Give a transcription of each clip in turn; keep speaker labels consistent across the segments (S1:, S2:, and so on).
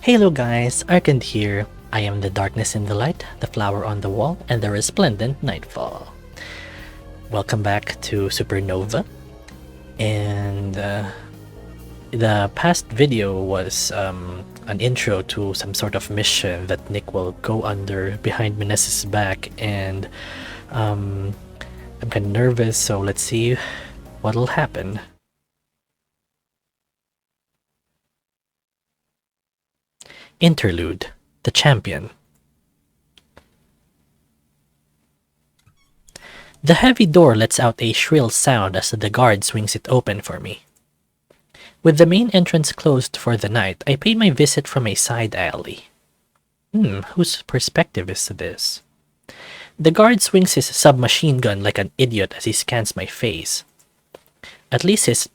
S1: Hello guys, Arcand here. I am the darkness in the light, the flower on the wall, and the resplendent nightfall. Welcome back to Supernova. And the past video was an intro to some sort of mission that Nick will go under behind Meneses' back, and I'm kind of nervous, so let's see what'll happen. Interlude: The Champion. The heavy door lets out a shrill sound as the guard swings it open for me. With the main entrance closed for the night, I paid my visit from a side alley. Whose perspective is this? The guard swings his submachine gun like an idiot as he scans my face. At least his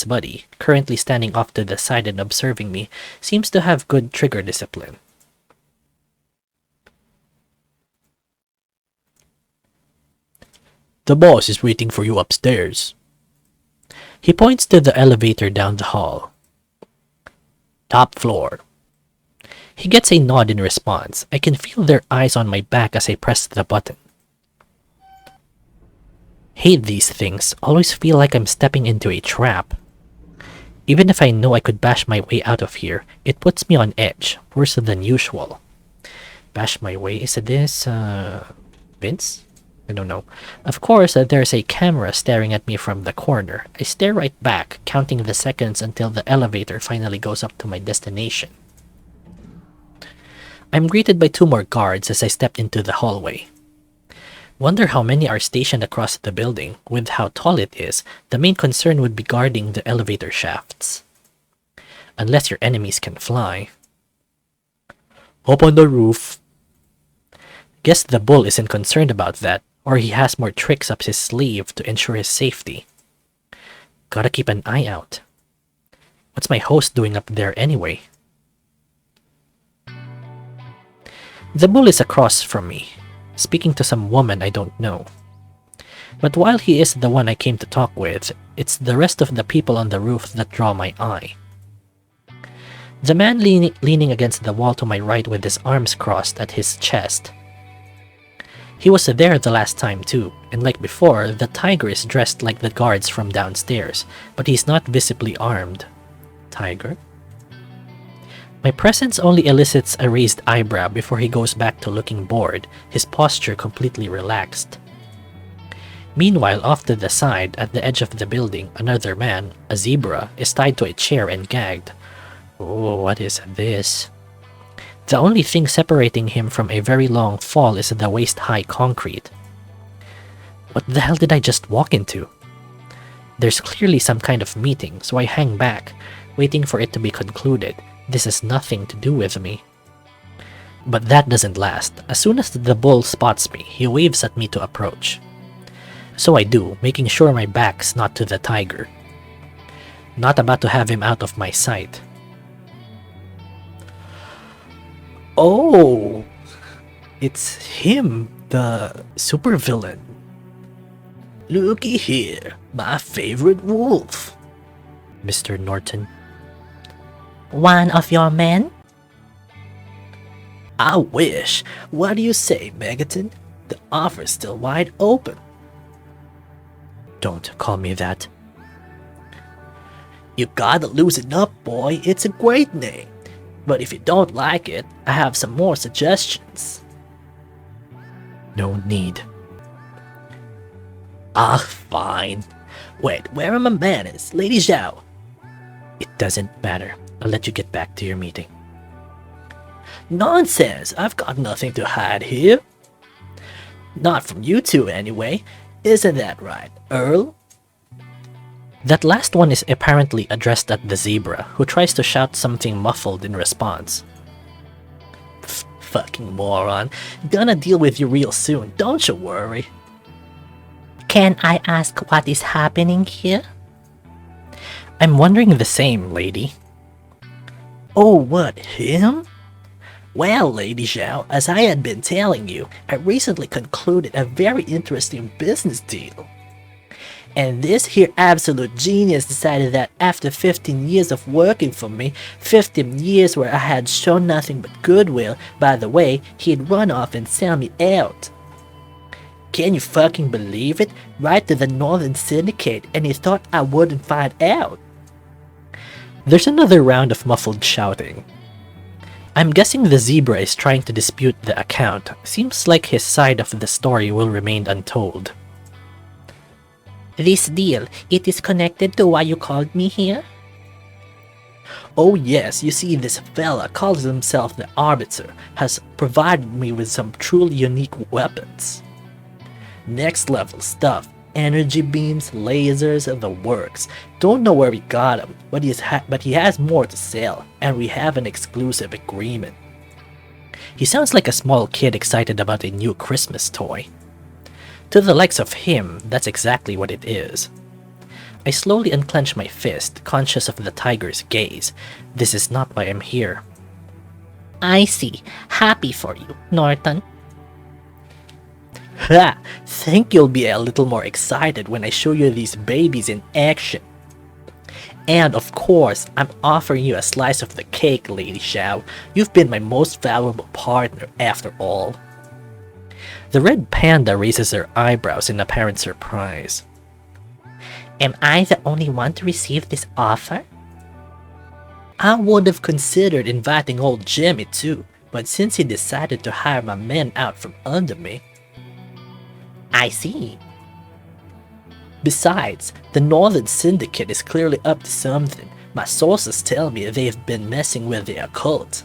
S1: buddy, currently standing off to the side and observing me, seems to have good trigger discipline. The boss is waiting for you upstairs. He points to the elevator down the hall. Top floor. He gets a nod in response. I can feel their eyes on my back as I press the button. Hate these things, always feel like I'm stepping into a trap. Even if I know I could bash my way out of here, it puts me on edge, worse than usual. Bash my way, is this, Vince? I don't know. Of course, there's a camera staring at me from the corner. I stare right back, counting the seconds until the elevator finally goes up to my destination. I'm greeted by two more guards as I step into the hallway. Wonder how many are stationed across the building. With how tall it is, the main concern would be guarding the elevator shafts. Unless your enemies can fly. Hop on the roof. Guess the bull isn't concerned about that, or he has more tricks up his sleeve to ensure his safety. Gotta keep an eye out. What's my host doing up there anyway? The bull is across from me, speaking to some woman I don't know. But while he is the one I came to talk with, it's the rest of the people on the roof that draw my eye. The man leaning against the wall to my right with his arms crossed at his chest. He was there the last time too, and like before, the tiger is dressed like the guards from downstairs, but he's not visibly armed. Tiger? My presence only elicits a raised eyebrow before he goes back to looking bored, his posture completely relaxed. Meanwhile, off to the side, at the edge of the building, another man, a zebra, is tied to a chair and gagged. Oh, what is this? The only thing separating him from a very long fall is the waist-high concrete. What the hell did I just walk into? There's clearly some kind of meeting, so I hang back, waiting for it to be concluded. This has nothing to do with me. But that doesn't last. As soon as the bull spots me, he waves at me to approach. So I do, making sure my back's not to the tiger. Not about to have him out of my sight. Oh! It's him, the supervillain. Looky here, my favorite wolf. Mr. Norton. One of your men? I wish. What do you say, Megaton? The offer's still wide open. Don't call me that. You gotta loosen up, boy. It's a great name. But if you don't like it, I have some more suggestions. No need. Ah, fine. Wait, where are my manners, Lady Zhao? It doesn't matter. I'll let you get back to your meeting. Nonsense! I've got nothing to hide here. Not from you two, anyway. Isn't that right, Earl? That last one is apparently addressed at the zebra, who tries to shout something muffled in response. Fucking moron. Gonna deal with you real soon, don't you worry. Can I ask what is happening here? I'm wondering the same, lady. Oh, what, him? Well, Lady Zhao, as I had been telling you, I recently concluded a very interesting business deal. And this here absolute genius decided that after 15 years of working for me, 15 years where I had shown nothing but goodwill, by the way, he'd run off and sell me out. Can you fucking believe it? Right to the Northern Syndicate, and he thought I wouldn't find out. There's another round of muffled shouting. I'm guessing the zebra is trying to dispute the account. Seems like his side of the story will remain untold. This deal, it is connected to why you called me here? Oh yes, you see, this fella calls himself the Arbiter, has provided me with some truly unique weapons. Next level stuff, energy beams, lasers, the works. Don't know where we got them, but he has more to sell, and we have an exclusive agreement. He sounds like a small kid excited about a new Christmas toy. To the likes of him, that's exactly what it is. I slowly unclench my fist, conscious of the tiger's gaze. This is not why I'm here. I see. Happy for you, Norton. Ha! Think you'll be a little more excited when I show you these babies in action. And of course, I'm offering you a slice of the cake, Lady Xiao. You've been my most valuable partner after all. The red panda raises her eyebrows in apparent surprise. Am I the only one to receive this offer? I would have considered inviting old Jimmy too, but since he decided to hire my men out from under me. I see. Besides, the Northern Syndicate is clearly up to something. My sources tell me they've been messing with the occult.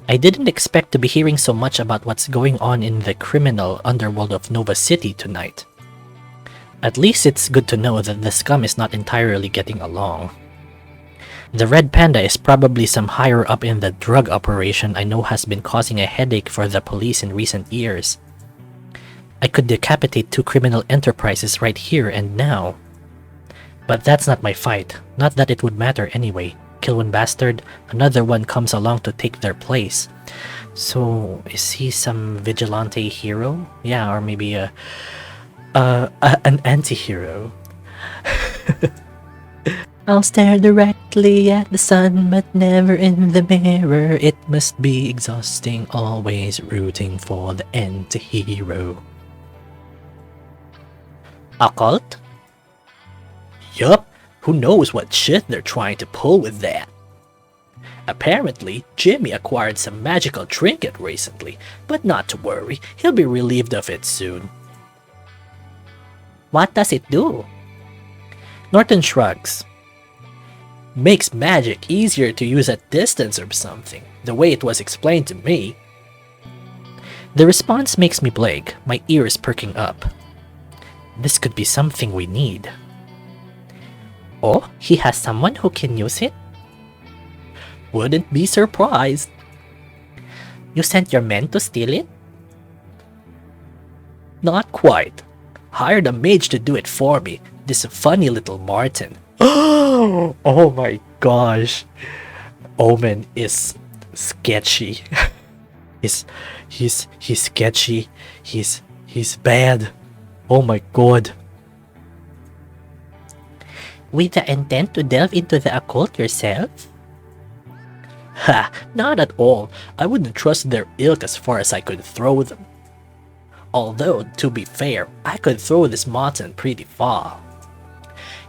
S1: I didn't expect to be hearing so much about what's going on in the criminal underworld of Nova City tonight. At least it's good to know that the scum is not entirely getting along. The red panda is probably some higher up in the drug operation I know has been causing a headache for the police in recent years. I could decapitate 2 criminal enterprises right here and now. But that's not my fight, not that it would matter anyway. Kill one bastard, another one comes along to take their place. So, is he some vigilante hero? Yeah, or maybe an anti-hero. I'll stare directly at the sun, but never in the mirror. It must be exhausting, always rooting for the anti-hero. Occult? Yup, who knows what shit they're trying to pull with that. Apparently, Jimmy acquired some magical trinket recently, but not to worry, he'll be relieved of it soon. What does it do? Norton shrugs. Makes magic easier to use at distance or something, the way it was explained to me. The response makes me blink, my ears perking up. This could be something we need. Oh, he has someone who can use it? Wouldn't be surprised. You sent your men to steal it? Not quite. Hired a mage to do it for me, this funny little Martin. Oh my gosh. Omen is sketchy. he's sketchy. He's bad. Oh my god. With the intent to delve into the occult yourself? Ha! Not at all. I wouldn't trust their ilk as far as I could throw them. Although, to be fair, I could throw this Martin pretty far.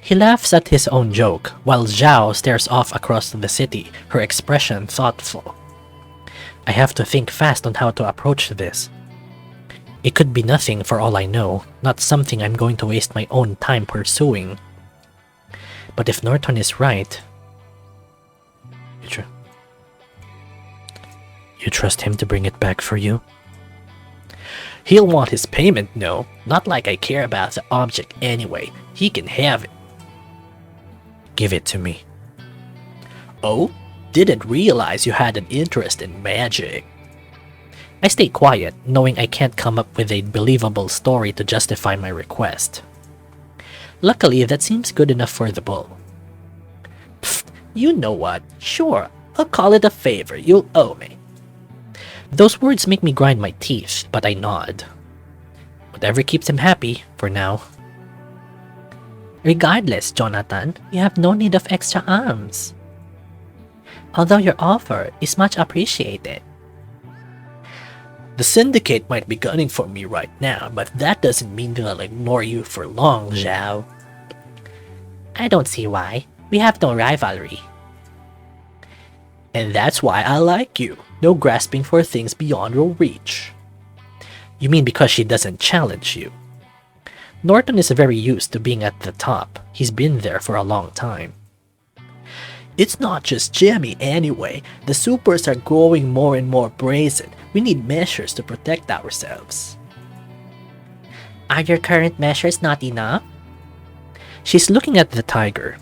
S1: He laughs at his own joke, while Zhao stares off across the city, her expression thoughtful. I have to think fast on how to approach this. It could be nothing for all I know, not something I'm going to waste my own time pursuing. But if Norton is right... You trust him to bring it back for you? He'll want his payment, no. Not like I care about the object anyway. He can have it. Give it to me. Oh? Didn't realize you had an interest in magic. I stay quiet, knowing I can't come up with a believable story to justify my request. Luckily, that seems good enough for the bull. Pfft, you know what? Sure, I'll call it a favor. You'll owe me. Those words make me grind my teeth, but I nod. Whatever keeps him happy, for now. Regardless, Jonathan, you have no need of extra arms. Although your offer is much appreciated. The Syndicate might be gunning for me right now, but that doesn't mean they'll ignore you for long, Zhao. I don't see why. We have no rivalry. And that's why I like you. No grasping for things beyond your reach. You mean because she doesn't challenge you? Norton is very used to being at the top. He's been there for a long time. It's not just Jimmy anyway. The supers are growing more and more brazen. We need measures to protect ourselves. Are your current measures not enough? She's looking at the tiger.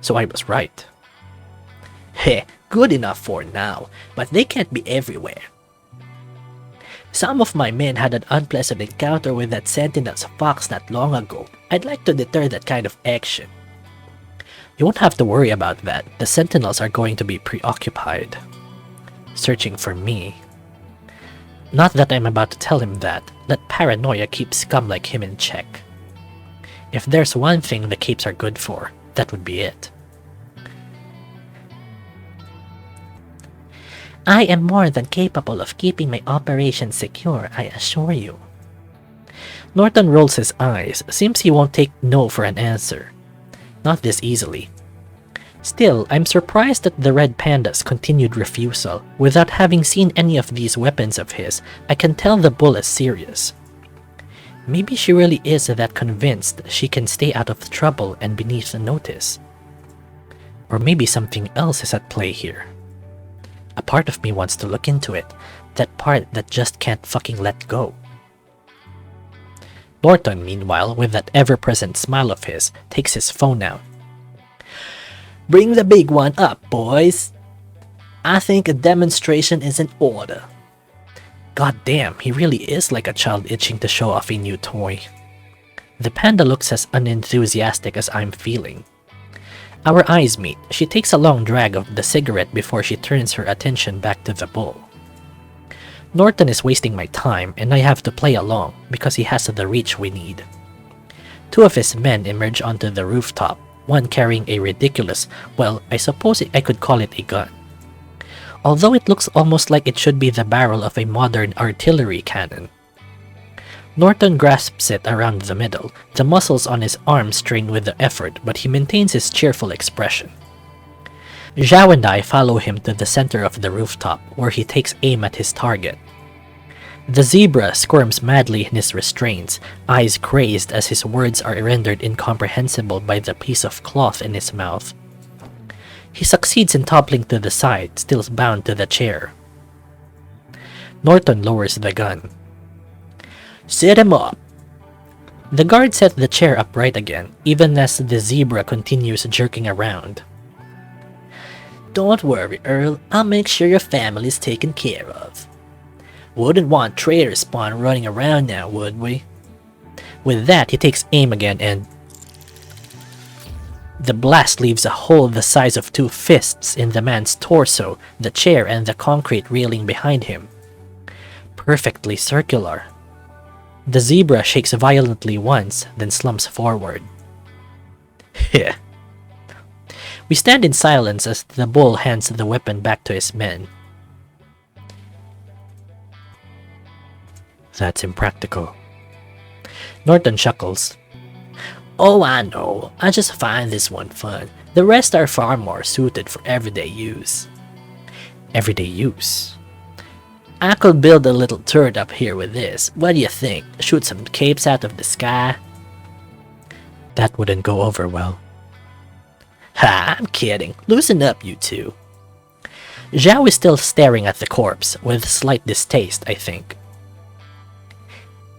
S1: So I was right. Heh, good enough for now, but they can't be everywhere. Some of my men had an unpleasant encounter with that Sentinel's fox not long ago. I'd like to deter that kind of action. You won't have to worry about that. The Sentinels are going to be preoccupied. Searching for me. Not that I'm about to tell him that. Let paranoia keep scum like him in check. If there's one thing the capes are good for, that would be it. I am more than capable of keeping my operations secure, I assure you. Norton rolls his eyes. Seems he won't take no for an answer. Not this easily. Still, I'm surprised at the Red Panda's continued refusal. Without having seen any of these weapons of his, I can tell the bull is serious. Maybe she really is that convinced she can stay out of trouble and beneath the notice. Or maybe something else is at play here. A part of me wants to look into it, that part that just can't fucking let go. Norton, meanwhile, with that ever-present smile of his, takes his phone out. Bring the big one up, boys. I think a demonstration is in order. God damn, he really is like a child itching to show off a new toy. The panda looks as unenthusiastic as I'm feeling. Our eyes meet. She takes a long drag of the cigarette before she turns her attention back to the bull. Norton is wasting my time, and I have to play along because he has the reach we need. Two of his men emerge onto the rooftop, one carrying a ridiculous, well, I suppose I could call it a gun. Although it looks almost like it should be the barrel of a modern artillery cannon. Norton grasps it around the middle, the muscles on his arms strain with the effort, but he maintains his cheerful expression. Zhao and I follow him to the center of the rooftop, where he takes aim at his target. The zebra squirms madly in his restraints, eyes crazed as his words are rendered incomprehensible by the piece of cloth in his mouth. He succeeds in toppling to the side, still bound to the chair. Norton lowers the gun. Set him up! The guard set the chair upright again, even as the zebra continues jerking around. Don't worry, Earl. I'll make sure your family's taken care of. Wouldn't want traitor spawn running around now, would we? With that, he takes aim again and... The blast leaves a hole the size of 2 fists in the man's torso, the chair, and the concrete railing behind him. Perfectly circular. The zebra shakes violently once, then slumps forward. Heh. We stand in silence as the bull hands the weapon back to his men. That's impractical. Norton chuckles. Oh, I know. I just find this one fun. The rest are far more suited for everyday use. Everyday use? I could build a little turret up here with this. What do you think? Shoot some capes out of the sky? That wouldn't go over well. Ha, I'm kidding. Loosen up, you two. Zhao is still staring at the corpse, with slight distaste, I think.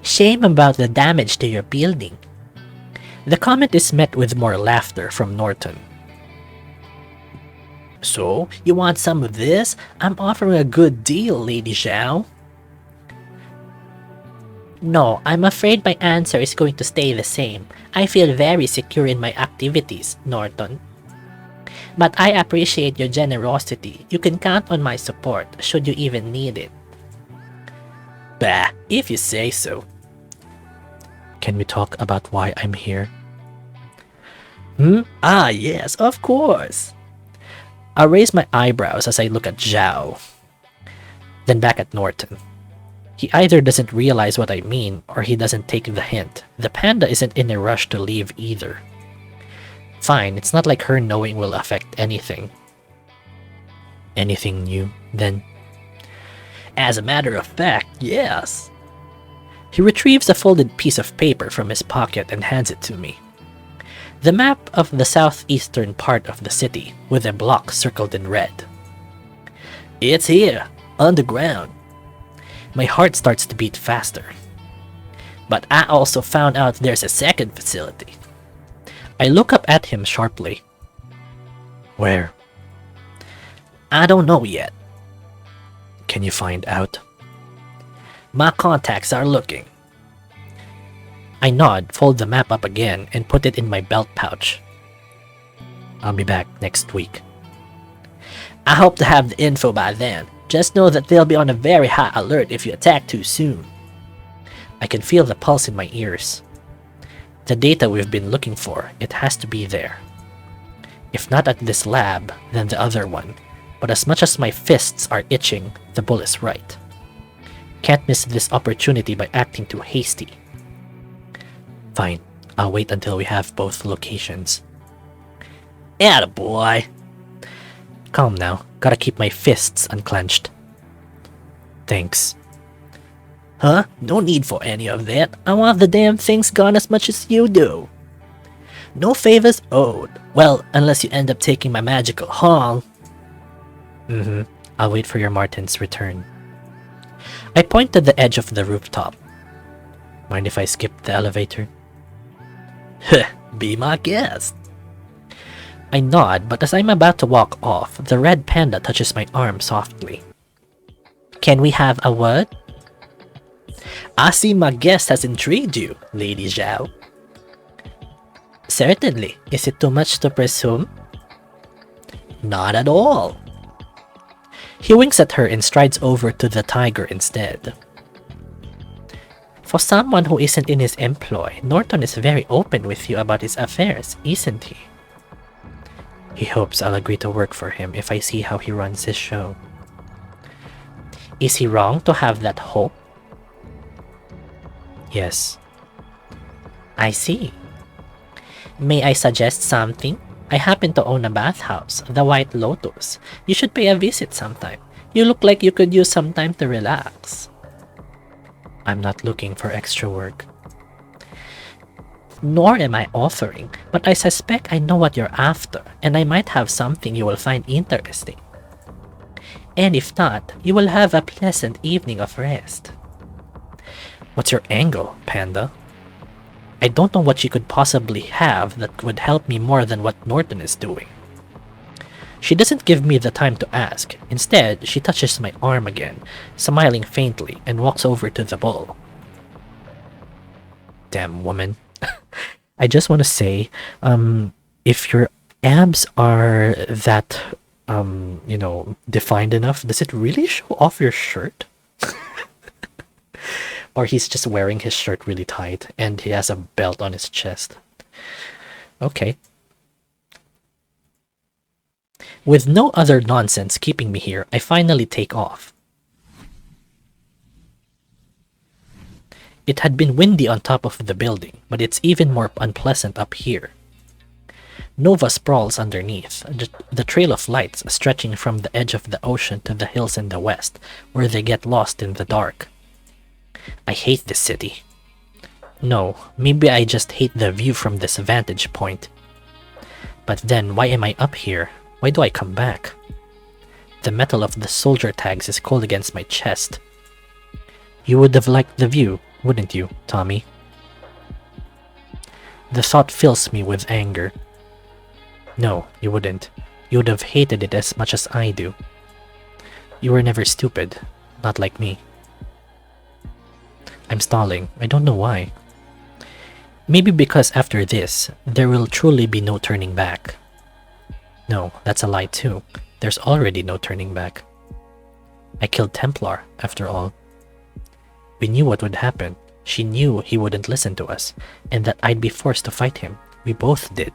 S1: Shame about the damage to your building. The comment is met with more laughter from Norton. So, you want some of this? I'm offering a good deal, Lady Zhao. No, I'm afraid my answer is going to stay the same. I feel very secure in my activities, Norton. But I appreciate your generosity. You can count on my support, should you even need it. Bah, if you say so. Can we talk about why I'm here? Hmm? Ah, yes, of course. I raise my eyebrows as I look at Zhao, then back at Norton. He either doesn't realize what I mean or he doesn't take the hint. The panda isn't in a rush to leave either. Fine, it's not like her knowing will affect anything. Anything new, then? As a matter of fact, yes. He retrieves a folded piece of paper from his pocket and hands it to me. The map of the southeastern part of the city, with a block circled in red. It's here, underground. My heart starts to beat faster. But I also found out there's a second facility. I look up at him sharply. Where? I don't know yet. Can you find out? My contacts are looking. I nod, fold the map up again, and put it in my belt pouch. I'll be back next week. I hope to have the info by then. Just know that they'll be on a very high alert if you attack too soon. I can feel the pulse in my ears. The data we've been looking for, it has to be there. If not at this lab, then the other one. But as much as my fists are itching, the bull is right. Can't miss this opportunity by acting too hasty. Fine, I'll wait until we have both locations. Attaboy! Calm now, gotta keep my fists unclenched. Thanks. Huh? No need for any of that. I want the damn things gone as much as you do. No favors owed. Well, unless you end up taking my magical hong. I'll wait for your Martin's return. I point to the edge of the rooftop. Mind if I skip the elevator? Heh, be my guest. I nod, but as I'm about to walk off, the red panda touches my arm softly. Can we have a word? I see my guest has intrigued you, Lady Zhao. Certainly. Is it too much to presume? Not at all. He winks at her and strides over to the tiger instead. For someone who isn't in his employ, Norton is very open with you about his affairs, isn't he? He hopes I'll agree to work for him if I see how he runs his show. Is he wrong to have that hope? Yes. I see. May I suggest something? I happen to own a bathhouse, the White Lotus. You should pay a visit sometime. You look like you could use some time to relax. I'm not looking for extra work. Nor am I offering, but I suspect I know what you're after, and I might have something you will find interesting. And if not, you will have a pleasant evening of rest. What's your angle, Panda? I don't know what you could possibly have that would help me more than what Norton is doing. She doesn't give me the time to ask. Instead, she touches my arm again, smiling faintly, and walks over to the bull. Damn woman. I just want to say, if your abs are that, defined enough, does it really show off your shirt? Or he's just wearing his shirt really tight and he has a belt on his chest. Okay. With no other nonsense keeping me here, I finally take off. It had been windy on top of the building, but it's even more unpleasant up here. Nova sprawls underneath, the trail of lights stretching from the edge of the ocean to the hills in the west, where they get lost in the dark. I hate this city. No, maybe I just hate the view from this vantage point. But then, why am I up here? Why do I come back? The metal of the soldier tags is cold against my chest. You would have liked the view, wouldn't you, Tommy? The thought fills me with anger. No, you wouldn't. You would have hated it as much as I do. You were never stupid, not like me. I'm stalling. I don't know why. Maybe because after this, there will truly be no turning back. No, that's a lie too. There's already no turning back. I killed Templar, after all. We knew what would happen. She knew he wouldn't listen to us, and that I'd be forced to fight him. We both did.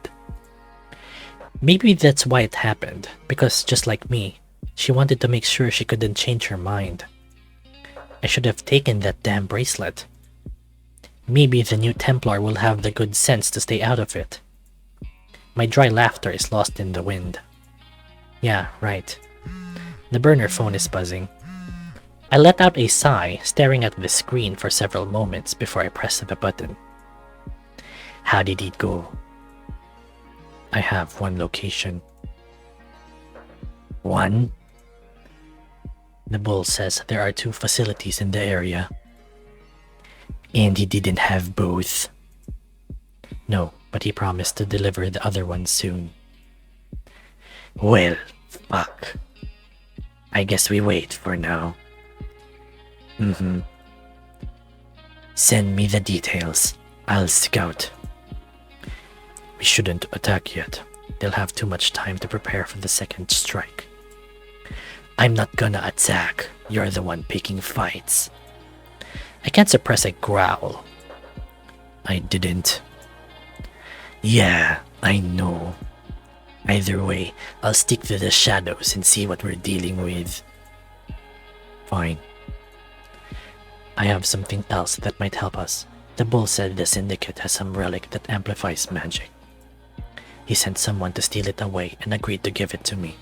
S1: Maybe that's why it happened, because just like me, she wanted to make sure she couldn't change her mind. I should have taken that damn bracelet. Maybe the new Templar will have the good sense to stay out of it. My dry laughter is lost in the wind. Yeah, right. The burner phone is buzzing. I let out a sigh, staring at the screen for several moments before I pressed the button. How did it go? I have one location. One? The bull says there are 2 facilities in the area. And he didn't have both. No, but he promised to deliver the other one soon. Well, fuck. I guess we wait for now. Send me the details. I'll scout. We shouldn't attack yet. They'll have too much time to prepare for the second strike. I'm not gonna attack. You're the one picking fights. I can't suppress a growl. I didn't. Yeah, I know. Either way, I'll stick to the shadows and see what we're dealing with. Fine. I have something else that might help us. The bull said the syndicate has some relic that amplifies magic. He sent someone to steal it away and agreed to give it to me.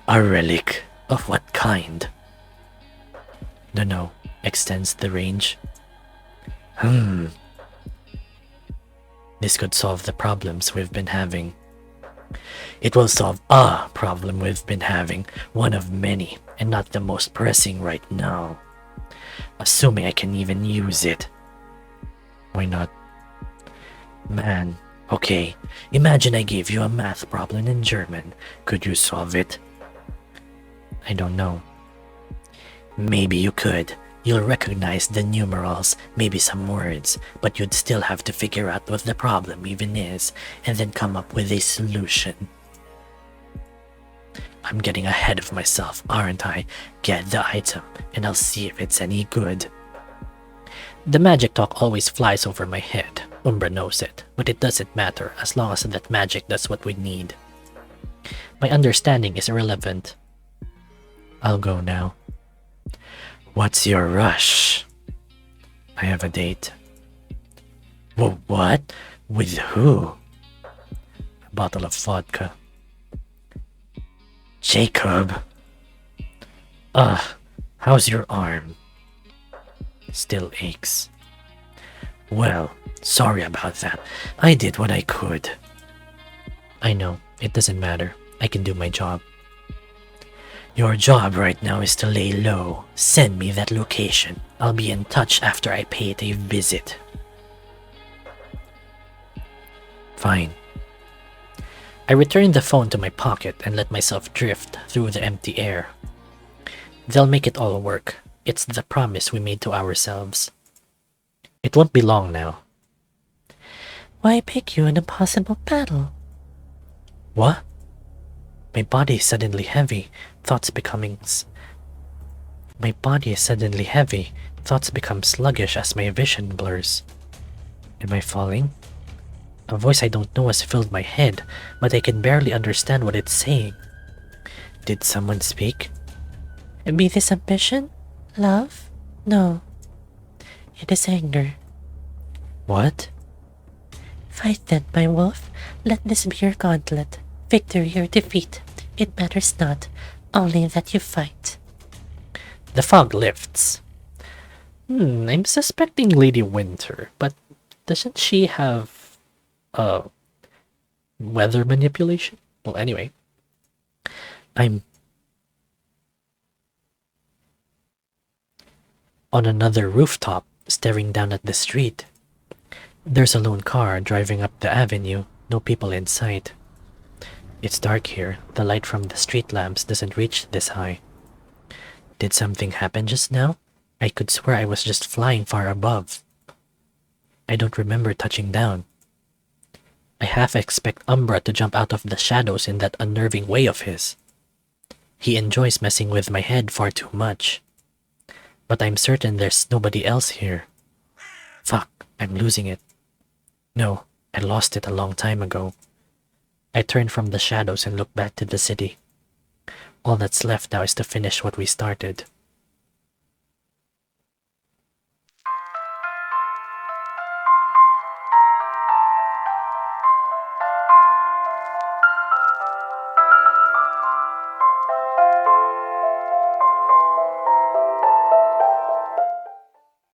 S1: A relic? Of what kind? Dunno. Extends the range. This could solve the problems we've been having. It will solve a problem we've been having, one of many, and not the most pressing right now. Assuming I can even use it. Why not? Man, okay, imagine I gave you a math problem in German. Could you solve it? I don't know. Maybe you could. You'll recognize the numerals, maybe some words, but you'd still have to figure out what the problem even is, and then come up with a solution. I'm getting ahead of myself, aren't I? Get the item, and I'll see if it's any good. The magic talk always flies over my head. Umbra knows it, but it doesn't matter as long as that magic does what we need. My understanding is irrelevant. I'll go now. What's your rush? I have a date. What? With who? A bottle of vodka. Jacob. How's your arm? Still aches. Well, sorry about that. I did what I could. I know, it doesn't matter. I can do my job. Your job right now is to lay low. Send me that location. I'll be in touch after I pay it a visit. Fine. I returned the phone to my pocket and let myself drift through the empty air. They'll make it all work. It's the promise we made to ourselves. It won't be long now. Why pick you in a possible battle? What? My body is suddenly heavy, thoughts become sluggish as my vision blurs. Am I falling? A voice I don't know has filled my head, but I can barely understand what it's saying. Did someone speak? Be this ambition? Love? No. It is anger. What? Fight then, my wolf. Let this be your gauntlet. Victory or defeat, it matters not, only that you fight. The fog lifts. I'm suspecting Lady Winter, but doesn't she have weather manipulation? Well, anyway. I'm on another rooftop, staring down at the street. There's a lone car driving up the avenue, no people in sight. It's dark here. The light from the street lamps doesn't reach this high. Did something happen just now? I could swear I was just flying far above. I don't remember touching down. I half expect Umbra to jump out of the shadows in that unnerving way of his. He enjoys messing with my head far too much. But I'm certain there's nobody else here. Fuck, I'm losing it. No, I lost it a long time ago. I turn from the shadows and look back to the city. All that's left now is to finish what we started.